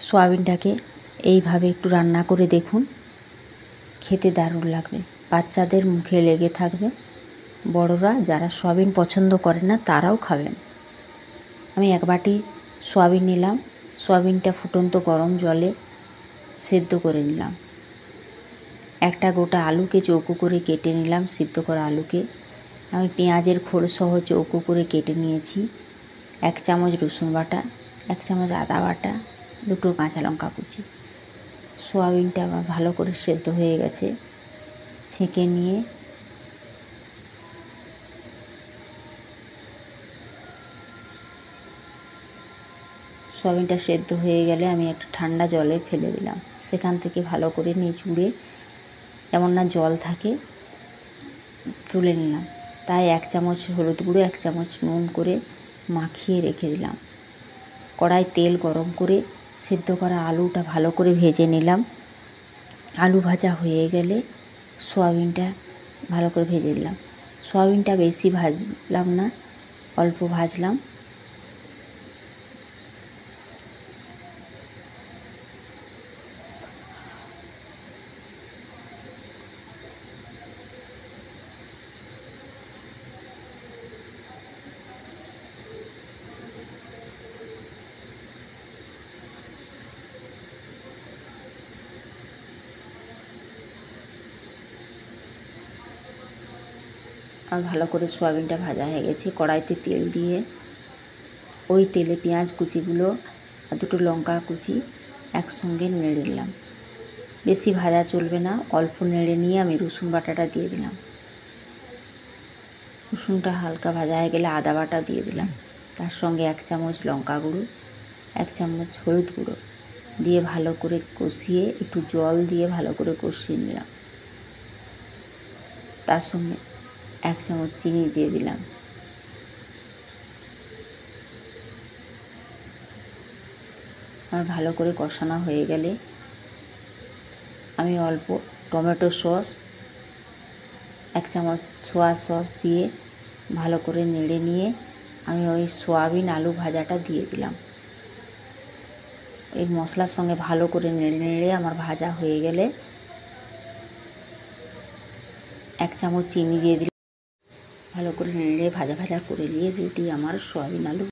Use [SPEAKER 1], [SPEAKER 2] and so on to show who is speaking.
[SPEAKER 1] সোয়াবিনটাকে এইভাবে একটু রান্না করে দেখুন, খেতে দারুণ লাগবে, বাচ্চাদের মুখে লেগে থাকবে, বড়রা যারা সোয়াবিন পছন্দ করে না তারাও খাবেন। আমি এক বাটি সোয়াবিন নিলাম, সোয়াবিনটা ফুটন্ত গরম জলে সেদ্ধ করে নিলাম। একটা গোটা আলুকে চৌকো করে কেটে নিলাম, সিদ্ধ করা আলুকে আমি পেঁয়াজের খোল সহ চৌকো করে কেটে নিয়েছি। 1 চামচ রসুন বাটা, 1 চামচ আদা বাটা, 2টো কাঁচা লঙ্কা কুচি। সোয়াবিনটা আমার ভালো করে সেদ্ধ হয়ে গেছে, ছেঁকে নিয়ে সোয়াবিনটা সেদ্ধ হয়ে গেলে আমি একটু ঠান্ডা জলে ফেলে দিলাম। সেখান থেকে ভালো করে নিচুড়ে যেমন না জল থাকে তুলে নিলাম। তাই 1 চামচ হলুদ গুঁড়ো, 1 চামচ নুন করে মাখিয়ে রেখে দিলাম। কড়াই তেল গরম করে সেদ্ধ করা আলুটা ভালো করে ভেজে নিলাম। আলু ভাজা হয়ে গেলে সোয়াবিনটা ভালো করে ভেজে নিলাম। সোয়াবিনটা বেশি ভাজলাম না, অল্প ভাজলাম। আর ভালো করে সোয়াবিনটা ভাজা হয়ে গেছে। কড়াইতে তেল দিয়ে ওই তেলে পেঁয়াজ কুচিগুলো আর 2টো লঙ্কা কুচি একসঙ্গে নেড়ে নিলাম। বেশি ভাজা চলবে না, অল্প নেড়ে নিয়ে আমি রসুন বাটাটা দিয়ে দিলাম। রসুনটা হালকা ভাজা হয়ে গেলে আদা বাটা দিয়ে দিলাম। তার সঙ্গে 1 চামচ লঙ্কা গুঁড়ো, 1 চামচ হলুদ গুঁড়ো দিয়ে ভালো করে কষিয়ে একটু জল দিয়ে ভালো করে কষিয়ে নিলাম। তার সঙ্গে 1 চামচ চিনি দিয়ে দিলাম। আর ভালো করে কষানো হয়ে গেলে আমি অল্প টমেটো সস, 1 চামচ সোয়া সস দিয়ে ভালো করে নেড়ে নিয়ে আমি ওই সোয়াবিন আলু ভাজাটা দিয়ে দিলাম। এই মশলার সঙ্গে ভালো করে নেড়ে নেড়ে আমার ভাজা হয়ে গেলে 1 চামচ চিনি দিয়ে দিলাম। ভালো করে নেড়ে ভাজা ভাজা করে নিয়ে রেডি আমার সোয়াবিন আলু।